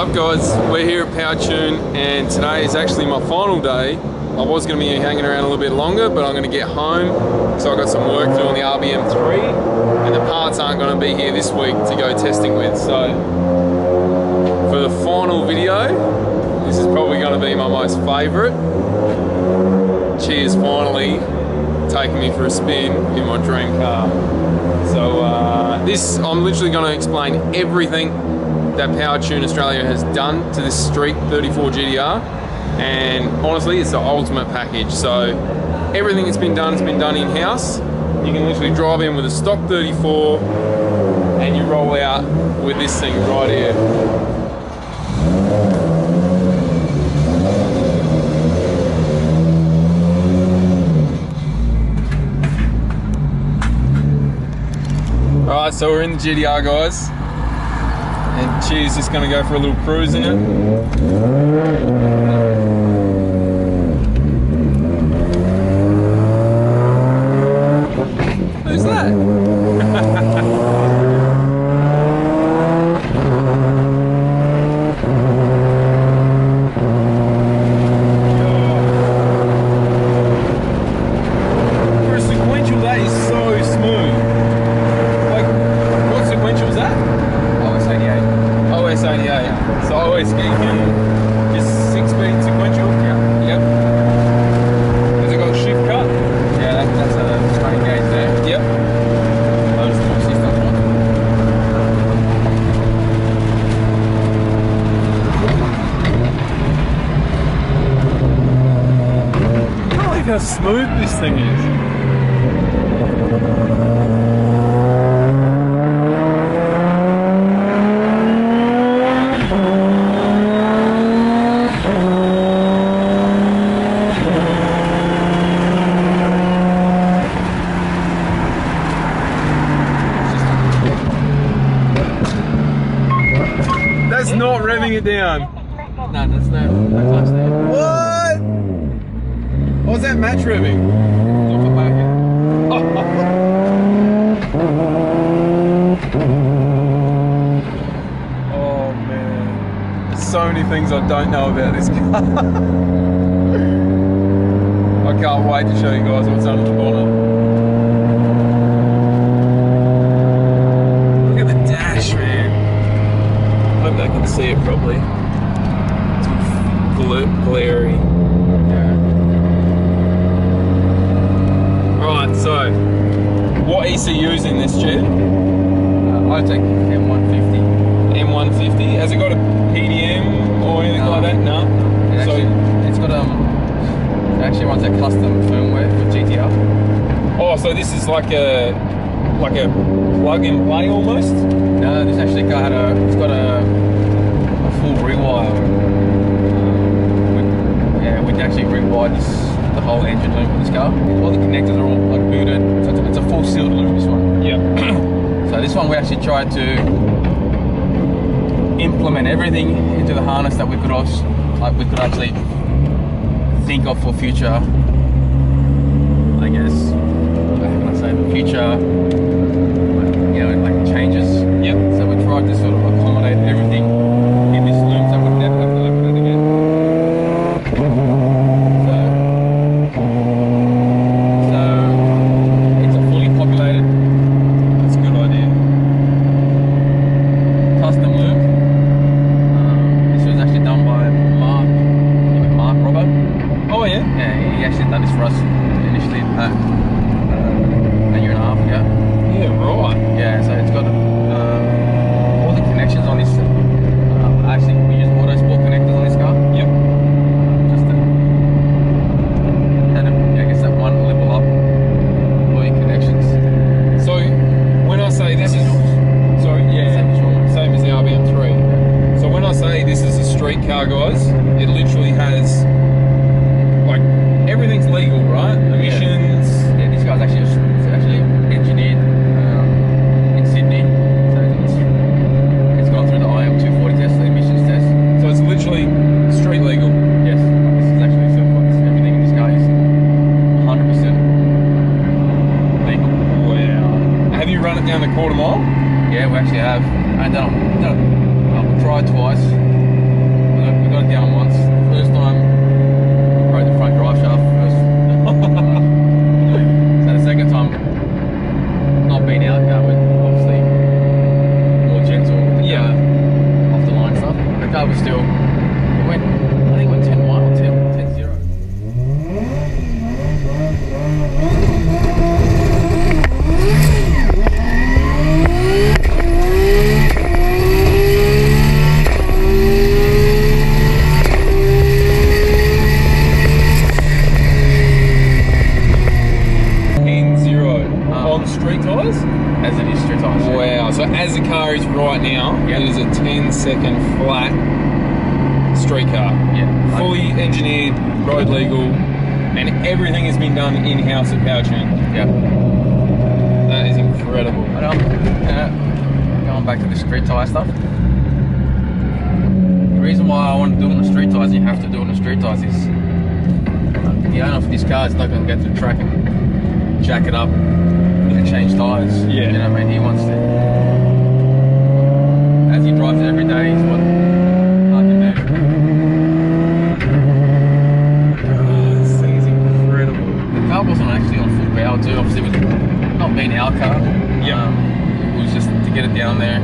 What's up guys, we're here at POWERTUNE and today is actually my final day. I was going to be hanging around a little bit longer, but I'm going to get home, so I've got some work to do on the RBM3 and the parts aren't going to be here this week to go testing with. So for the final video, this is probably going to be my most favourite. She is finally taking me for a spin in my dream car. So I'm literally going to explain everything that POWERTUNE Australia has done to this street 34 GTR, and honestly it's the ultimate package. So everything that's been done has been done in-house. You can literally drive in with a stock 34 and you roll out with this thing right here. Alright, so we're in the GTR guys. And she's just going to go for a little cruise in it. Who's that? For a sequential, that is so smooth. Like, what sequential is that? OS 88. So OS geeking, just 6-speed sequential. Yeah. Yep. Has it got shift cut? Yeah, that's a straight gauge there. Yep. Those two systems on. I can't believe how smooth this thing is. That's not revving it down. No, that's no clutch there. What? What was that match revving? Oh man. There's so many things I don't know about this car. I can't wait to show you guys what's under the bonnet. Look at the dash, man. I hope they can see it properly. It's glary. Right, so what ECU's in this jet? I take M150. M150. Has it got a PDM or anything like that? No. It's got it actually runs a custom firmware for GTR. Oh, so this is like a plug and play almost? No, this actually got it's got a full rewire. We actually rewired the whole engine loop of this car. All the connectors are all like booted, so it's a full sealed loop, this one. Yeah. So this one we actually tried to implement everything into the harness that we could actually think of for future, I guess, how can I say, future, you know, like changes. Yep. So we tried to sort of accommodate everything in this loop so we never have to open it again. So it's a fully populated, That's a good idea. custom loop. This was actually done by Mark Robbo. Oh yeah? Yeah, he actually done this for us initially a year and a half ago. Yeah, right. Yeah, so it's got all the connections on this. Actually, we use auto sport connectors on this car. Yep. Just to I guess that one level up all your connections. So when I say this is, sorry, yeah, same as the RBM3. So when I say this is a street car, guys, it literally has like everything's legal, right? Emissions. Yeah, this car's actually engineered in Sydney, so it's gone through the IM240 test, the emissions test. So it's literally street legal. Yes, this is actually everything in this car is 100% legal. Wow. Have you run it down the quarter mile? Yeah, we actually have. And we tried twice. down once. First time, broke the front drive shaft first. So the second time, not being out car, but obviously more gentle with the car, off the line stuff. The car was still, it went, I think it went 10 mile, 10-0. On street tyres? As it is street tyres. Wow, so as the car is right now, it is a 10-second flat street car. Yeah. Fully engineered, road legal, and everything has been done in-house at POWERTUNE. Yeah. That is incredible. Going back to the street tyre stuff. The reason why I want to do it on the street tyres, you have to do it on the street tyres, is the owner of this car is not going to get to the track and jack it up and change tyres. Yeah. You know what I mean? He wants to, as he drives it every day, is what I can do. Oh, this thing is incredible. The car wasn't actually on full power too, obviously with not being our car. It was just to get it down there,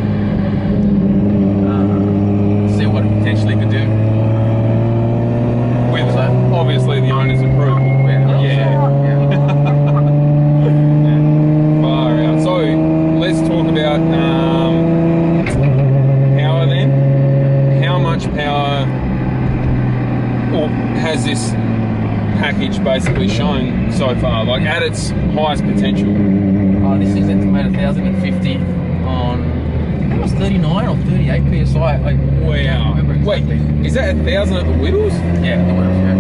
see what it potentially could do. With obviously the owner's approval. Far out. So let's talk about power then. How much power has this package basically shown so far? Like at its highest potential? This is estimated 1,050 on, I think it was 39 or 38 psi. I can't remember exactly. Wait, is that 1,000 at the wheels? Yeah, the wheels, yeah.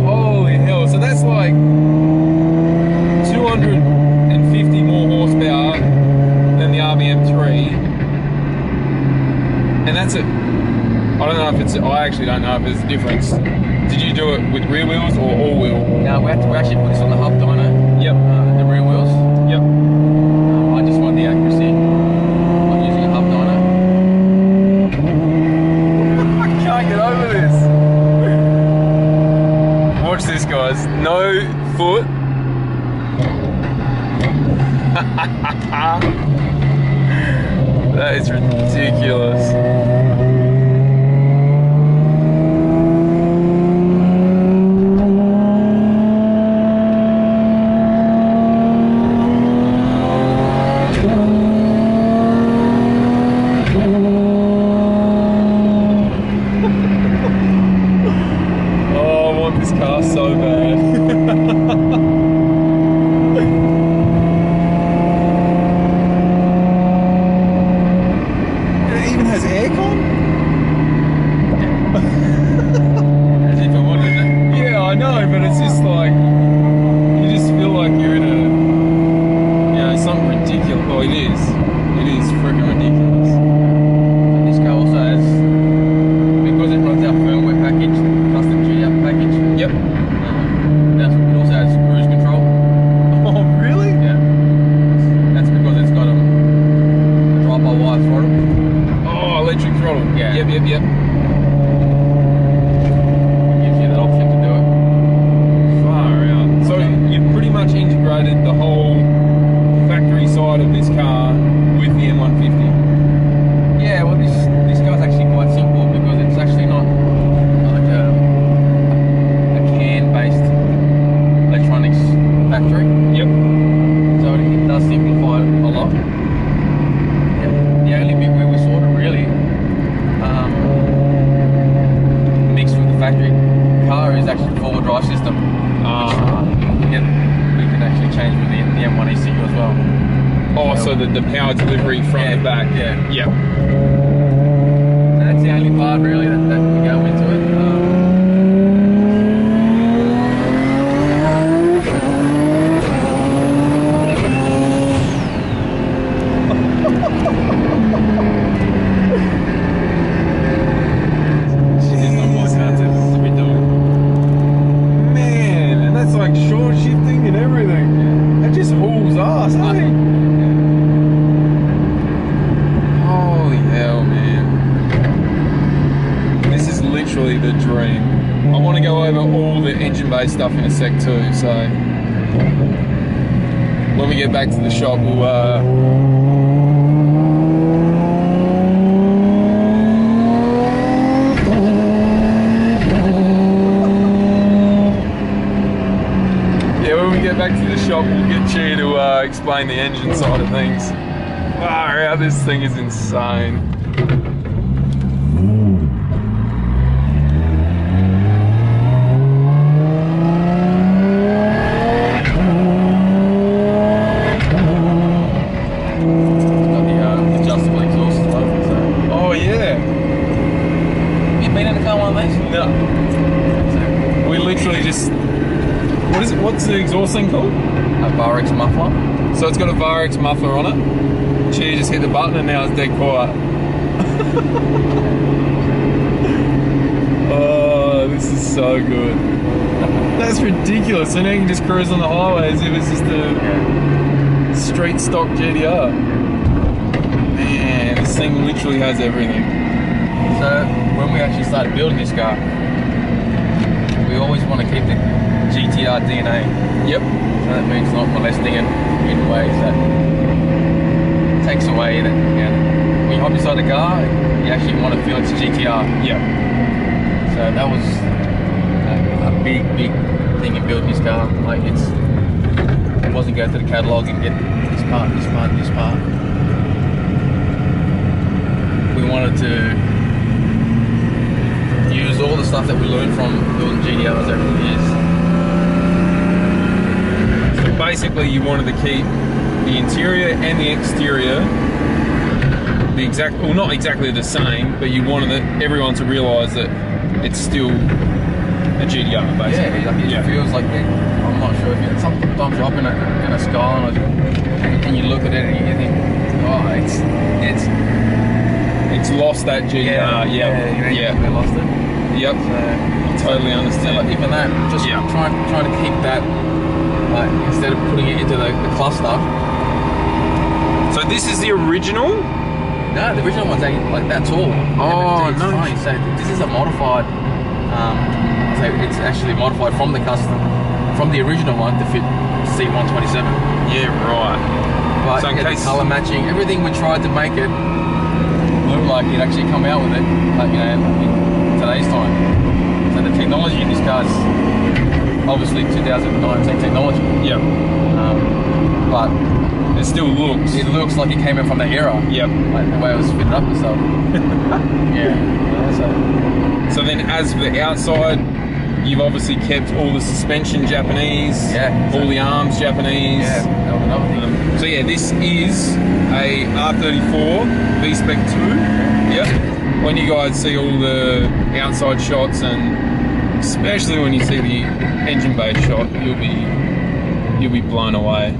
Holy hell, so that's like 250 more horsepower than the RBM3. And that's it. I don't know if it's, I actually don't know if there's a difference. Did you do it with rear wheels or all wheel? No, we actually put this on the hub dyno. Yep. The rear wheels. Yep. I just want the accuracy. I'm using a hub dyno. I can't get over this. Watch this, guys. No foot. That is ridiculous. So bad. It even has aircon? As if it would, isn't it? Yeah, I know, but it's just like, you just feel like you're in a, you know, something ridiculous. Well, it is. It is freaking ridiculous. And this car also has, because it runs our firmware package, custom GTR package. Yep. It also has cruise control. Oh, really? Yeah. That's because it's got a drive-by-wire throttle. Oh, electric throttle. Yeah. Yep. It gives you that option to do it. Far out. So you've pretty much integrated the whole factory side of this car with the M150. Yeah, well this car's actually quite simple because it's actually not like a CAN-based electronics factory. Yep. So it does simplify it a lot. The only bit where we sort of really mixed with the factory car is actually four-wheel drive system. Which, we can actually change with the M1 ECU as well. Oh, so the power delivery from the back. Yeah. Yep. So that's the only part really that we go into it. Man, and that's like short shifting and everything. It just hauls ass, eh? Holy hell, man. the dream. I want to go over all the engine bay stuff in a sec too, so when we get back to the shop, we'll back to the shop, we'll get you to explain the engine side of things. Wow, this thing is insane. Got the adjustable exhaust as well. So. Oh yeah. Have you been in a car one of these? No. So, We literally just. What is it? What's the exhaust thing called? a Varex muffler. So it's got a Varex muffler on it. She just hit the button and now it's dead quiet. Oh, this is so good. That's ridiculous. So now you can just cruise on the highway as if it's just a street stock GTR. Man, this thing literally has everything. So when we actually started building this car, we always want to keep the GTR DNA. Yep. So that means not molesting it in ways that takes away that, you know, when you hop inside the car, you actually want to feel it's a GTR. Yep. So that was a big thing in building this car. Like it wasn't go to the catalogue and get this part, this part, this part. We wanted to use all the stuff that we learned from building GTRs over the years. Basically, you wanted to keep the interior and the exterior the exact, well, not exactly the same, but you wanted everyone to realise that it's still a GTR, basically. Yeah, it feels like I'm not sure if you sometimes you're up in a Skyline and you look at it and you think, oh, it's lost that GTR. Yeah, we lost it. Yep. So, I totally understand. So like even that, just trying to keep that. Like, instead of putting it into the cluster. So this is the original? No, the original one's like that tall. Oh, it's no. funny. So this is a modified. So it's actually modified from the custom, from the original one to fit C127. Yeah, right. But So in case color matching, everything we tried to make it look like it actually come out with it, like, you know, in today's time. So the technology in this car is obviously 2019 technology. Yeah. But it still looks. It looks like it came in from that era. Yep. Like the way it was fitted up and stuff. Yeah. So then, as for the outside, you've obviously kept all the suspension Japanese. Yeah. All the arms Japanese. Yeah. That was another thing. So yeah, this is a R34 V-Spec 2. Yep. When you guys see all the outside shots, and especially when you see the engine bay shot, you'll be blown away.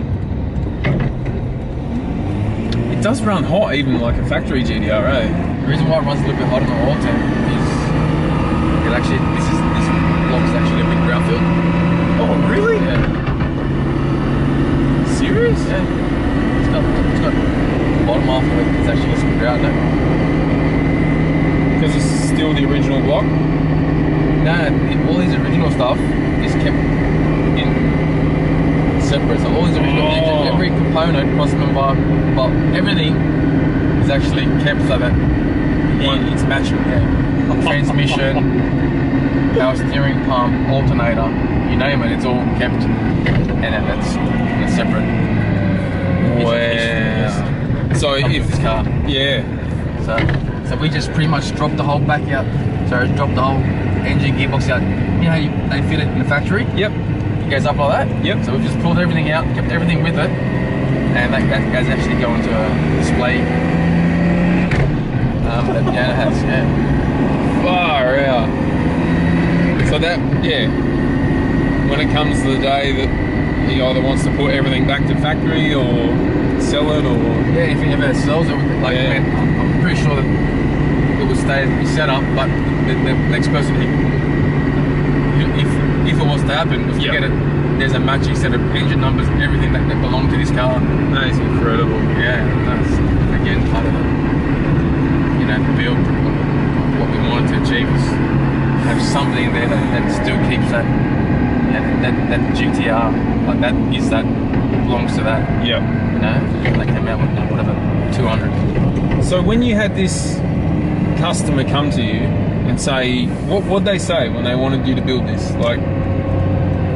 It does run hot, even like a factory GTR, eh? The reason why it runs a little bit hotter than the oil tank is it actually this block's actually a big brownfield. Oh really? Yeah. Serious? Yeah. It's got the bottom half of it is actually some ground now. Because it's still the original block? No, all these original stuff is kept in separate. So all these original engines, every component, cross member, but everything is actually kept so that it's matching. Yeah. Transmission, power steering pump, alternator, you name it, it's all kept, and then it's separate. Wow. So if this car, yeah. So we just pretty much dropped the whole back out. So dropped the whole engine gearbox out. You know how they fit it in the factory? Yep. It goes up like that? Yep. So we've just pulled everything out, kept everything with it, and that goes actually going to a display that Diana has, yeah. Far out. So that, yeah, when it comes to the day that he either wants to put everything back to factory or sell it, or yeah, if he ever sells it, like, man, I'm pretty sure that it would stay set up, but the next person, if it was to happen, was to get it, there's a matching set of engine numbers and everything that belong to this car. That is incredible. Yeah, that's again part of the, you know, the build. What we wanted to achieve was have something there that still keeps that, that GTR, like that belongs to that. Yeah. You know, they came out with whatever 200. So when you had this customer come to you and say, what'd they say when they wanted you to build this? Like,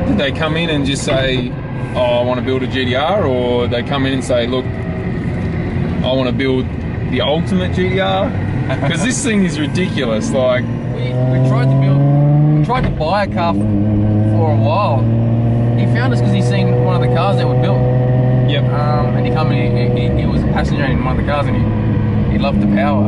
did they come in and just say, oh, I want to build a GTR, or they come in and say, look, I want to build the ultimate GTR? Because this thing is ridiculous. Like, we tried to buy a car for a while. He found us because he's seen one of the cars that were built. yep. And he he was a passenger in one of the cars, and he loved the power.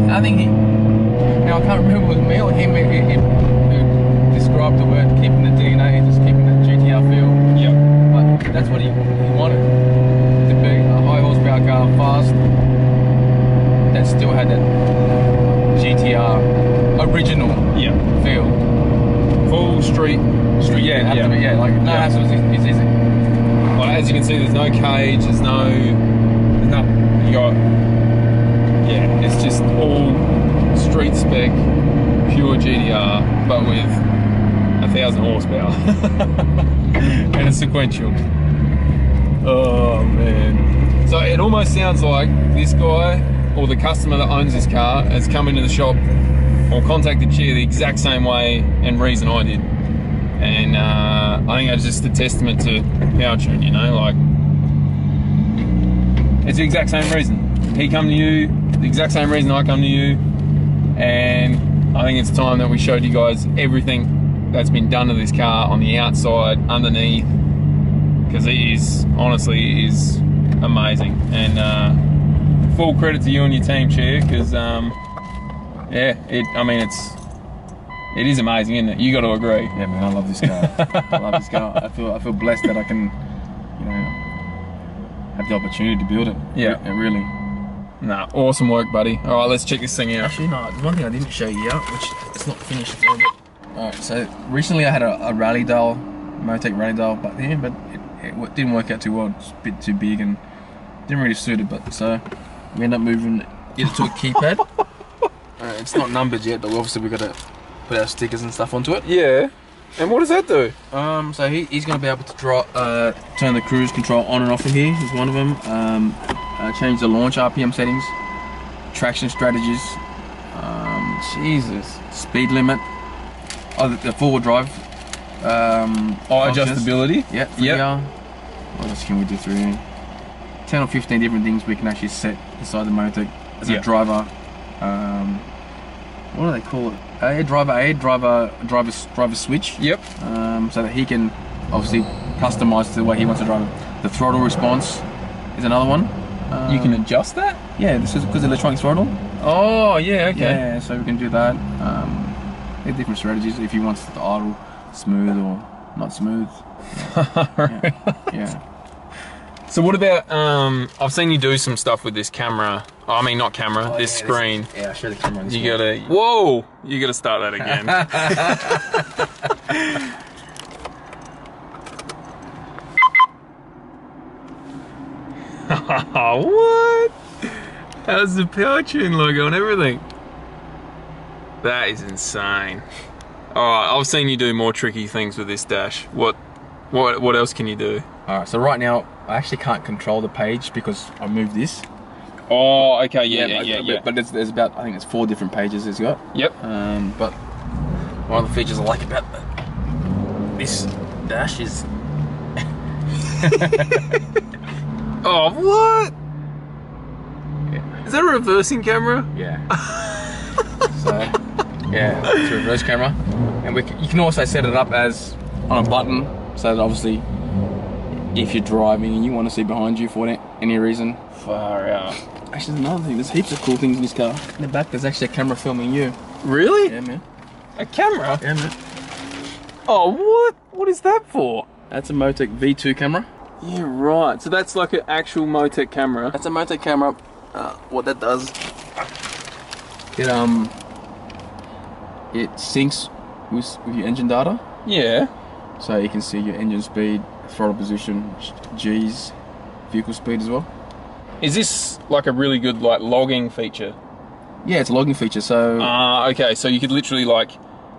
I think I can't remember if it was me or him who described the word keeping the DNA, just keeping that GTR feel. Yep. But that's what he wanted, to be a high horsepower car, fast, that still had that GTR original feel. Full street. Yeah, To be, like no hassles. It's easy. Like, as you can see, there's no cage. There's nothing. You got, it's just all street spec, pure GTR, but with 1,000 horsepower and a sequential. Oh man! So it almost sounds like this guy or the customer that owns this car has come into the shop or contacted Chia the exact same way and reason I did, and I think that's just a testament to POWERTUNE. You know, like, it's the exact same reason. He come to you, the exact same reason I come to you, and I think it's time that we showed you guys everything that's been done to this car on the outside, underneath, because it is, honestly, it is amazing. And full credit to you and your team, Chia, because it is amazing, isn't it? You got to agree. Yeah, man, I love this car. I love this car. I feel blessed that I can, have the opportunity to build it. Yeah, really. Nah, awesome work, buddy. All right, let's check this thing out. Actually, no, there's one thing I didn't show you yet, which it's not finished. Alright, so recently I had a rally dial, Motek rally dial, but it didn't work out too well. It's a bit too big and didn't really suit it. But so we ended up moving it to a keypad. It's not numbered yet, but obviously we've got to put our stickers and stuff onto it. Yeah. And what does that do? So he's going to be able to turn the cruise control on and off from here. Is one of them. Change the launch RPM settings, traction strategies, Jesus. speed limit, the four-wheel drive. Adjustability. Yeah. What else can we do through here? 10 or 15 different things we can actually set inside the Motek as a driver. What do they call it? Driver switch. Yep. So that he can obviously customize the way he wants to drive it. The throttle response is another one. You can adjust that? Yeah, this is because electronic throttle. Oh, yeah, okay. Yeah, so we can do that. There are different strategies if he wants the idle smooth or not smooth. Yeah. So what about, I've seen you do some stuff with this camera. I mean, not camera, this screen. I'll show the camera on this You gotta, whoa! You gotta start that again. What? How's the POWERTUNE logo and everything? That is insane. Alright, I've seen you do more tricky things with this dash. What else can you do? Alright, so right now I actually can't control the page because I moved this. Oh, okay, yeah. But there's about, I think it's 4 different pages it's got. Yep. But one of the features I like about this dash is oh, what? Yeah. Is that a reversing camera? Yeah. So, yeah, it's a reverse camera. And you can also set it up as on a button, so that obviously if you're driving and you want to see behind you for any reason. Far out. Actually, there's another thing. There's heaps of cool things in this car. In the back, there's actually a camera filming you. Really? Yeah, man. A camera? Yeah, man. Oh, what? What is that for? That's a Motek V2 camera. Yeah, right. So that's like an actual Motek camera. That's a Motek camera. What that does, it syncs with your engine data. Yeah. So you can see your engine speed, throttle position, G's, vehicle speed as well. Is this like a really good like logging feature? Yeah, it's a logging feature. So okay, so you could literally, like,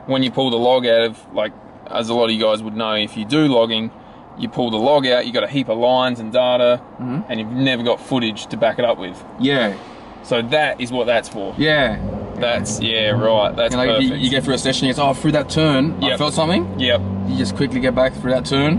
when you pull the log out of, like, as a lot of you guys would know, if you do logging, you pull the log out, you got a heap of lines and data, and you've never got footage to back it up with. Yeah. So that is what that's for. Yeah. That's, yeah, right, that's like perfect. you get through a session, you go, oh, through that turn, I felt something. Yep. You just quickly get back through that turn,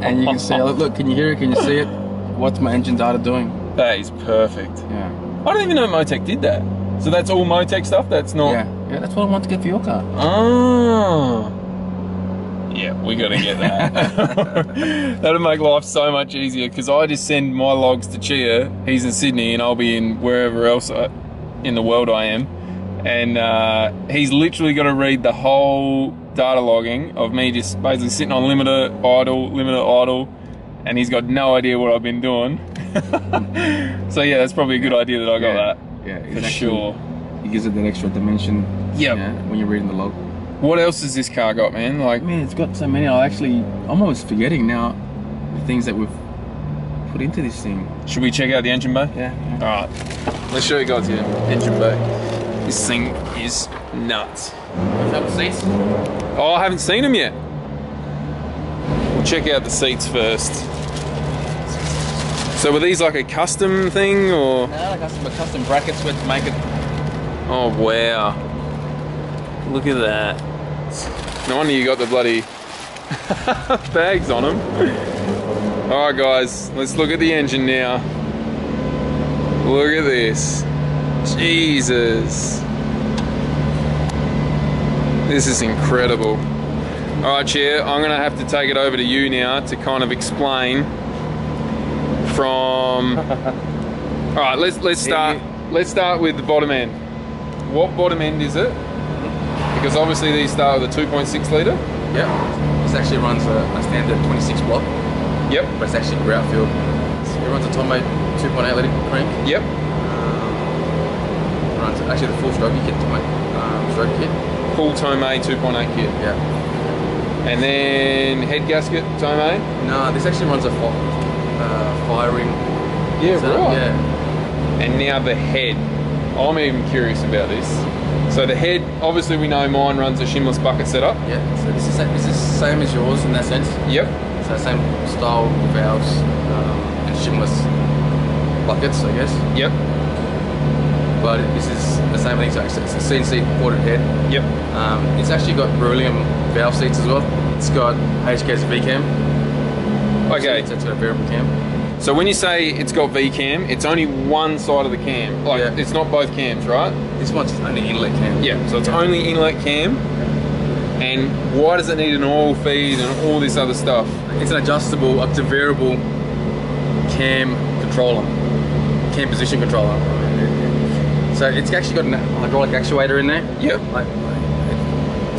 and you can see, look, can you hear it, can you see it? What's my engine data doing? That is perfect. Yeah. I don't even know Motek did that. So that's all Motek stuff? That's not... Yeah, that's what I want to get for your car. Oh. Yeah, we got to get that. That'll make life so much easier, because I just send my logs to Chia. He's in Sydney and I'll be in wherever else in the world I am. And he's literally got to read the whole data logging of me just basically sitting on limiter, idle, and he's got no idea what I've been doing. So yeah, that's probably a good idea that I got that. Yeah, for sure. It gives it that extra dimension. Yep. When you're reading the log. What else has this car got, man? Like, man, it's got so many. I'm almost forgetting now the things that we've put into this thing. Should we check out the engine bay? Yeah. All right. Let's show you guys the engine bay. This thing is nuts. Have the seats? Oh, I haven't seen them yet. We'll check out the seats first. So were these like a custom thing, or? No, custom brackets were to make it. Oh wow. Look at that. No wonder you got the bloody bags on them. Alright guys, let's look at the engine now. Look at this. Jesus. This is incredible. Alright, Chair, I'm going to have to take it over to you now to kind of explain from... Alright, let's start with the bottom end. What bottom end is it? Because obviously these start with a 2.6 litre. Yeah. This actually runs a standard 26 block. Yep. But it's actually grout filled. So it runs a Tomei 2.8 litre crank. Yep. Runs actually the full stroke kit, Tomei stroke kit. Full Tomei 2.8 kit. Yeah. And then head gasket Tomei. No, this actually runs a firing. Yeah, right. Yeah. And now the head. I'm even curious about this. So the head, obviously we know mine runs a shimless bucket setup. Yeah, so this is same as yours in that sense. Yep. So same style valves and shimless buckets, I guess. Yep. But this is the same thing, so it's a CNC ported head. Yep. It's actually got beryllium valve seats as well. It's got HK's V-cam. Okay. So it's got a variable cam. So when you say it's got V-cam, it's only one side of the cam. Like, it's not both cams, right? This one's only inlet cam. Yeah, so it's only inlet cam. And why does it need an oil feed and all this other stuff? It's an adjustable up to variable cam controller, cam position controller. So it's actually got a hydraulic actuator in there. Yep.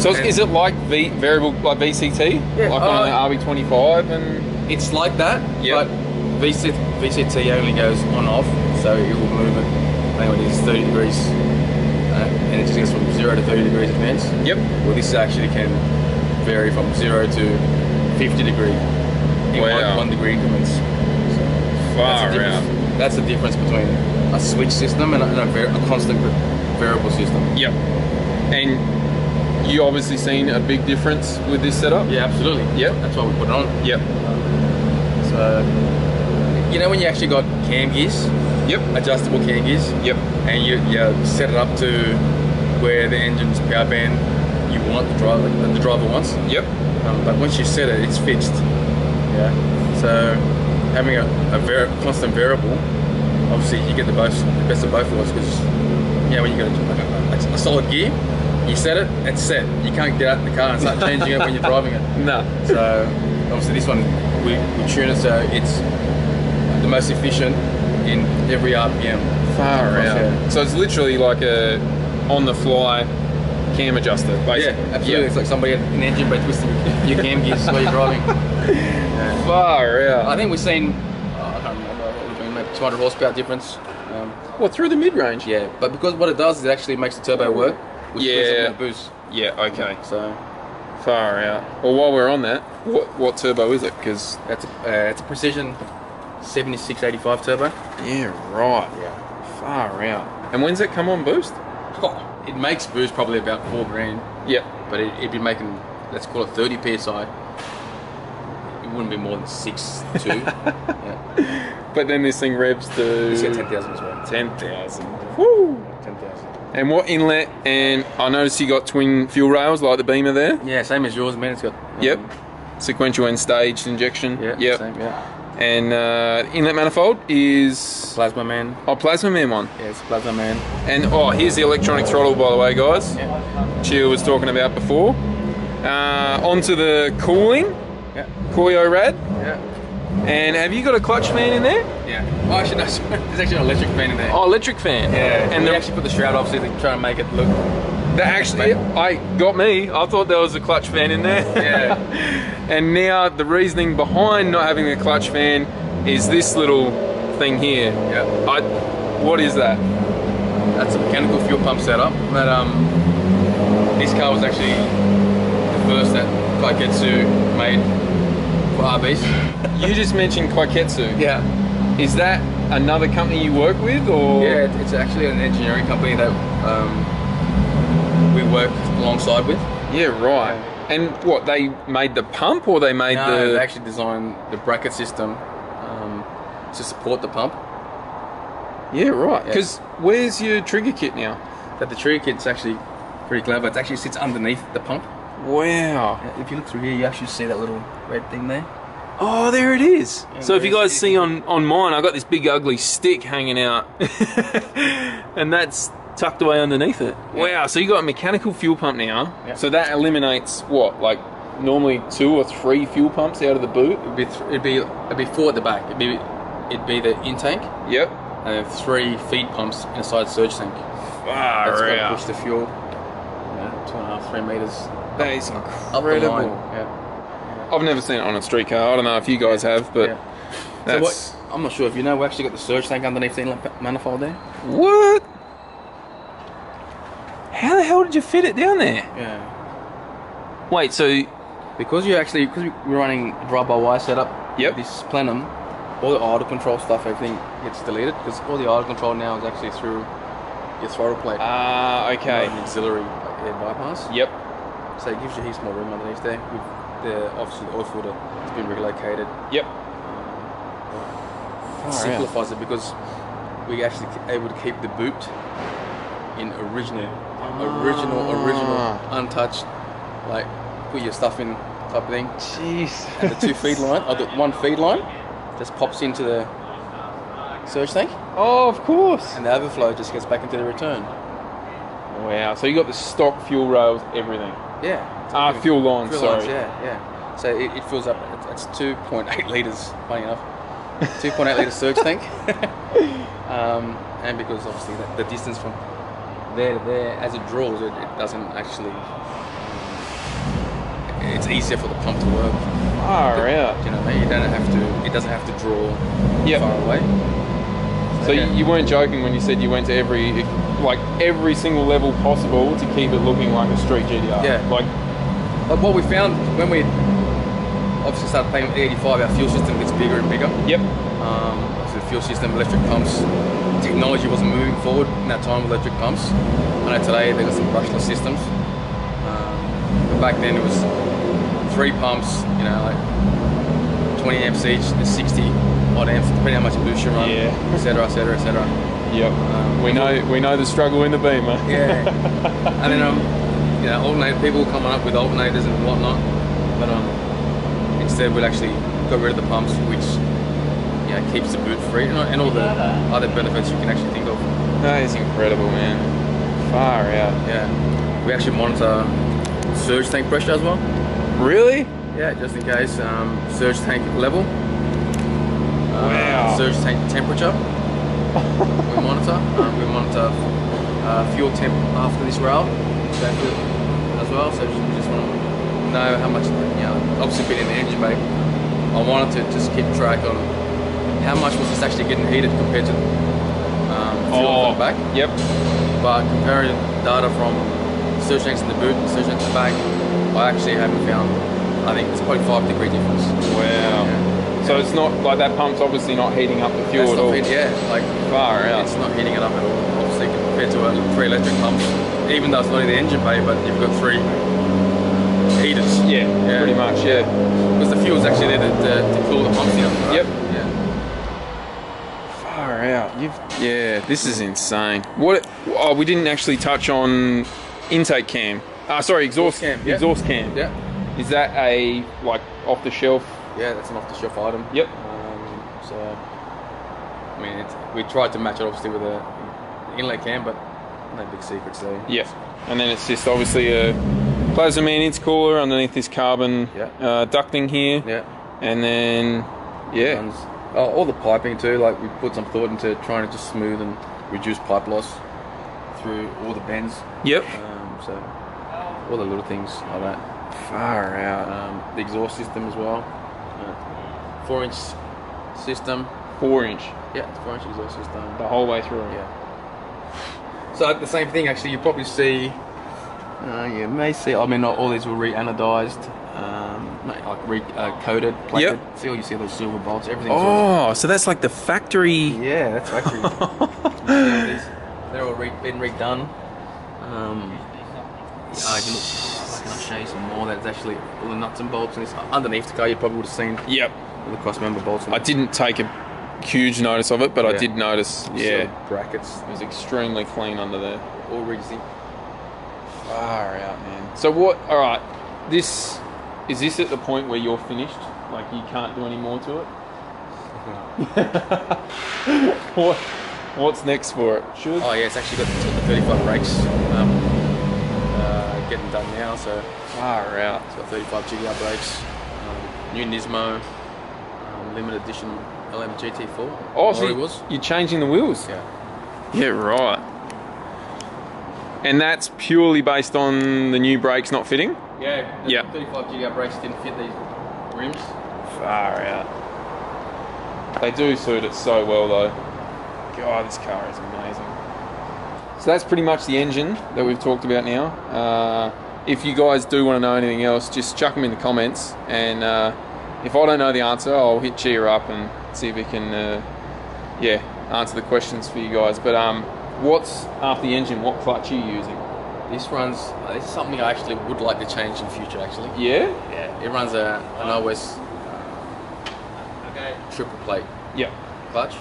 So is it like variable, like VCT? Yeah. Like on the RB25 and... It's like that, yep. But VCT only goes on off, so it will move it, I think it is 30 degrees, and it just goes from 0 to 30 degrees advance. Yep. Well, this actually can vary from 0 to 50 degree in one degree increments. So far out. That's the difference between a switch system and a constant variable system. Yep. And you obviously seen a big difference with this setup? Yeah, absolutely. Yep. That's why we put it on. Yep. So, you know when you actually got cam gears? Yep. Adjustable cam gears? Yep. And you set it up to where the engine's power band you want, the driver wants. Yep. But once you set it, it's fixed. Yeah. So having a constant variable, obviously you get the best of both worlds, because when you got a solid gear, you set it, it's set. You can't get out the car and start changing it when you're driving it. No. So obviously this one we tune it so it's the most efficient in every RPM. Far out. Yeah. So it's literally like a on-the-fly cam adjuster, basically. Yeah, absolutely. Yep. It's like somebody had an engine by twisting your cam gears while you're driving. Yeah. Far out. I think we've seen, I can't remember, maybe 200 horsepower difference. What, through the mid-range? Yeah, but because what it does is it actually makes the turbo work, which yeah. boost. Yeah, okay. So far out. Well, while we're on that, what turbo is it? Because it's a Precision 7685 turbo. Yeah, right. Yeah. Far out. And when's it come on boost? Oh, it makes boost probably about 4 grand. Yep. But it'd be making, let's call it 30 psi. It wouldn't be more than 6.2. Yeah. But then this thing revs to... It's got 10,000 as well. 10,000. Woo! 10,000. And what inlet? And I noticed you got twin fuel rails like the Beamer there. Yeah, same as yours, man. It's got... Yep. Sequential and staged injection. Yeah, yep. Same, yeah. And inlet manifold is... Plasma Man. Oh, Plasma Man one. Yeah, it's Plasma Man. And oh, here's the electronic throttle, by the way, guys. Yeah. Chill was talking about before. Onto the cooling. Yeah. Coolio rad. Yeah. And have you got a clutch fan in there? Yeah. Oh, actually, no, there's actually an electric fan in there. Oh, electric fan. Yeah. And we they actually put the shroud off so they try and make it look... That actually, got me. I thought there was a clutch fan in there. Yeah. And now the reasoning behind not having a clutch fan is this little thing here. Yeah. What is that? That's a mechanical fuel pump setup. But this car was actually the first that Kaiketsu made for RBs. You just mentioned Kaiketsu. Yeah. Is that another company you work with, or? Yeah, it's actually an engineering company that we work alongside with. Yeah, right. Yeah. And what, they made the pump, or they made No, they actually designed the bracket system to support the pump. Yeah, right. Because where's your trigger kit now? That the trigger kit's actually pretty clever. It actually sits underneath the pump. Wow. If you look through here, you actually see that little red thing there. Oh, there it is. Yeah, so if you guys see on mine, I got this big ugly stick hanging out. And that's tucked away underneath it. Yeah. Wow, so you got a mechanical fuel pump now. Yeah. So that eliminates what, like normally 2 or 3 fuel pumps out of the boot? It'd be 4 at the back. It'd be the intake. Yep. And 3 feed pumps inside surge tank. That's got to push the fuel. Yeah, 2.5, 3 meters. That is incredible. Yeah. I've never seen it on a street car. I don't know if you guys have, but that's... So I'm not sure if you know, we actually got the surge tank underneath the inlet manifold there. What? How the hell did you fit it down there? Yeah. Wait, so... Because we're running drive-by-wire setup, yep. This plenum, all the idle control stuff, everything gets deleted, because all the idle control now is actually through your throttle plate. Ah, okay. An auxiliary air bypass. Yep. So it gives you heaps more room underneath there. Obviously the oil filter has been relocated. Yep. It simplifies it because we're actually able to keep the boot in original, untouched, like put your stuff in type of thing. Jeez. And the 2 feed line, or the 1 feed line, just pops into the surge tank. Oh, of course. And the overflow just gets back into the return. Wow. So you got the stock fuel rails, everything. Yeah. Fuel lines. Fuel sorry. lines, yeah. So it fills up. It's 2.8 liters. Funny enough, 2.8 liter surge tank. And because obviously the distance from there to there, as it draws, it doesn't actually. It's easier for the pump to work. Far out. You know what I mean? You don't have to. It doesn't have to draw far away. So you weren't joking when you said you went to every single level possible to keep it looking like a street GTR. Yeah. Like what we found when we obviously started playing with 85, our fuel system gets bigger and bigger. Yep. So the fuel system, electric pumps, technology wasn't moving forward in that time with electric pumps. I know today they've got some brushless systems. But back then it was 3 pumps, you know, like 20 amps each, there's 60 odd amps, depending how much boost you run, etc., etc., etc. Yep. We know the struggle in the Beamer. Yeah. And then you know, alternate people coming up with alternators and whatnot, but instead we'll actually got rid of the pumps, which keeps the boot free and all the other benefits you can actually think of. That is incredible, man. Far out. Yeah. We actually monitor surge tank pressure as well. Really? Yeah, just in case. Surge tank level. Wow. Surge tank temperature. We monitor. We monitor fuel temp after this rail as well. So we just want to know how much, obviously being in the engine bay, I wanted to just keep track on how much was this actually getting heated compared to fuel from the back. Yep. But comparing data from surge tanks in the boot and surge tanks in the back, I actually haven't found, I think it's 0.5 degree difference. Wow. Yeah. So it's not like that pump's obviously not heating up the fuel at all. Like far out. It's not heating it up at all. obviously compared to 3 electric pumps, even though it's not in the engine bay, but you've got 3 heaters. Yeah, pretty much, yeah. Because the fuel's actually there to cool the pumps down. Right? Yep. Yeah. Far out. Yeah, this is insane. What? Oh, we didn't actually touch on intake cam. Sorry, exhaust cam. Yeah. Exhaust cam. Yeah. Is that a like off the shelf? Yeah, that's an off-the-shelf item. Yep. So, I mean, we tried to match it obviously with a inlet cam, but no big secrets there. Yeah. And then it's just obviously a plasma man intercooler underneath this carbon ducting here. Yeah. And then, yeah. Runs, all the piping too, like we put some thought into trying to just smooth and reduce pipe loss through all the bends. Yep. So, all the little things like that. Far out. The exhaust system as well. 4-inch system. 4-inch. Yeah, it's 4-inch exhaust system. The whole way through. Yeah. So the same thing actually, you probably see, you may see, I mean not all these were re-anodized, like re-coated, plated. Yep. See, you see those silver bolts, everything's Oh, so that's like the factory. Yeah, that's factory. They're all been redone. I can show you some more. That's actually all the nuts and bolts, and this underneath the car you probably would have seen. Yep. All the cross member bolts. I didn't take a huge notice of it, but I did notice. Yeah. Brackets. It was extremely clean under there. All rigsy. Far out, man. So what? All right. Is this at the point where you're finished? Like you can't do any more to it? What's next for it? Should? Oh yeah, it's actually got the 35 brakes. Getting done now, so far out. It's got 35 GTR brakes, new Nismo, limited edition LM GT4. Oh, so you're changing the wheels? Yeah. Yeah, right. And that's purely based on the new brakes not fitting? Yeah. The 35 GTR brakes didn't fit these rims. Far out. They do suit it so well though. God, this car is amazing. So that's pretty much the engine that we've talked about now. If you guys do want to know anything else, just chuck them in the comments, and if I don't know the answer, I'll hit Chia up and see if we can answer the questions for you guys. But what's after the engine, what clutch are you using? This runs, this is something I actually would like to change in future actually. Yeah? Yeah, it runs an OS triple plate clutch.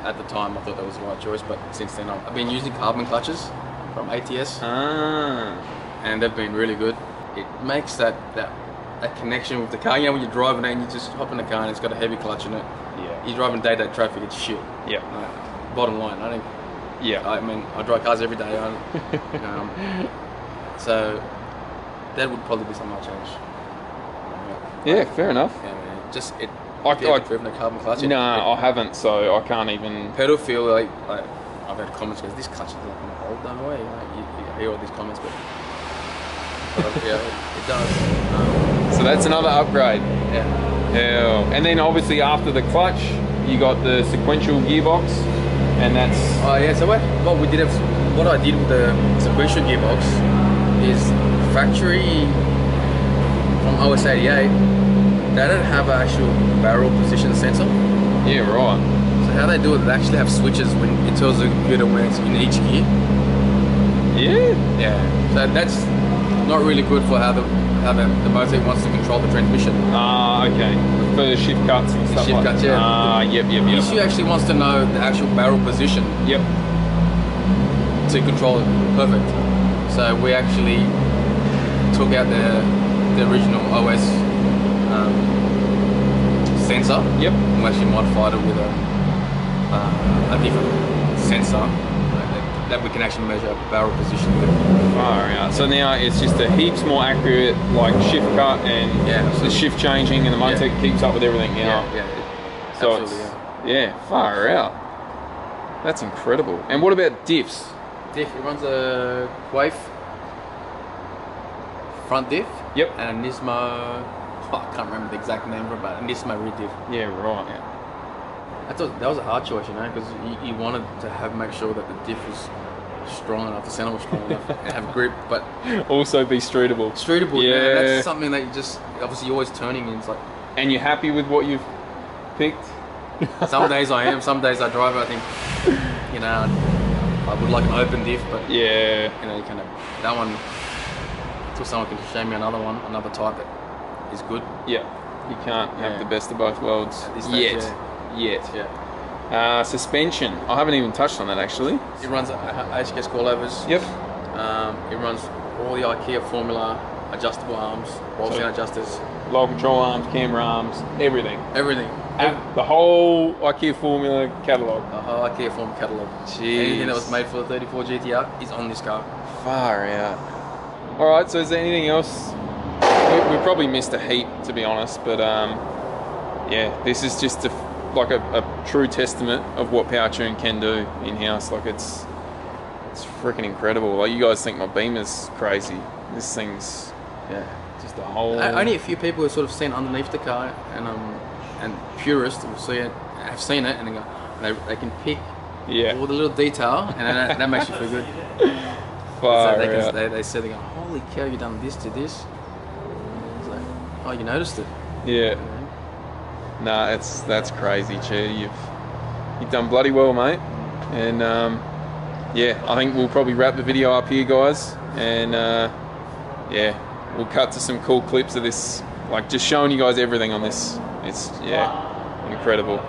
At the time I thought that was the right choice, but since then I've been using carbon clutches from ATS, and they've been really good. It makes that connection with the car. You know, when you're driving it and you just hop in the car and it's got a heavy clutch in it. Yeah. You're driving day-to-day traffic, it's shit. Yeah. Bottom line, I think. Yeah. I mean, I drive cars every day. So that would probably be something I'll change. Yeah, fair enough. Yeah, man. Just it. I've driven a carbon clutch. No, I haven't, so I can't even. Pedal feel like I've had comments because this clutch is like going to hold no way. You hear all these comments, but yeah, it does. So that's another upgrade. Yeah. Hell. And then obviously after the clutch, you got the sequential gearbox, and that's. Oh yeah. So what I did with the sequential gearbox is factory from OS 88. They don't have an actual barrel position sensor. Yeah, right. So how they do it, they actually have switches when it tells the computer when it's in each gear. Yeah? Yeah. So that's not really good for how the Motek wants to control the transmission. Okay. For the shift cuts and stuff shift like cuts, yeah. Yep. The issue actually wants to know the actual barrel position. Yep. To control it perfect. So we actually took out the original OS sensor. Yep. And we actually modified it with a different sensor that we can actually measure barrel position with. So now it's just a heaps more accurate, like shift cut and the shift changing, and the Motek keeps up with everything now. Yeah. So absolutely, far out. That's incredible. And what about diffs? Diff, it runs a Quaife front diff. Yep. And a Nismo. I can't remember the exact name for it, but a Nismo rear diff. Yeah, right. Yeah. I thought that was a hard choice, you know, because you wanted to make sure that the diff was strong enough, the center was strong enough, and have grip, but also be streetable. Streetable, yeah. That's something that you just obviously you're always turning in. It's like. And you're happy with what you've picked? Some days I am. Some days I drive it. I think, you know, I would like an open diff, but yeah, you know, you kind of that one. Until someone can show me another one, another type that is good. Yeah, you can't have the best of both worlds At this stage, yet. Yeah. Suspension. I haven't even touched on that actually. It runs HKS coilovers. Yep. It runs all the IKEA formula, adjustable arms, roll stand adjusters, Low control arms, camera arms, everything. everything. The whole IKEA formula catalogue. The whole IKEA formula catalogue. Jeez. Anything that was made for the 34 GTR is on this car. Far out. Alright, so is there anything else? We probably missed a heap, to be honest, but yeah, this is just like a true testament of what POWERTUNE can do in-house. Like it's freaking incredible. Like you guys think my Beamer's crazy. This thing's just a whole... Only a few people have sort of seen underneath the car, and purists will see it, have seen it, and they can pick all the little detail, and that makes you feel good. Far so they say, they go, holy cow, you done this to this. It's like, oh, you noticed it. Yeah. Nah, that's crazy, Che. You've done bloody well, mate. And yeah, I think we'll probably wrap the video up here, guys. And yeah, we'll cut to some cool clips of this, like just showing you guys everything on this. It's incredible.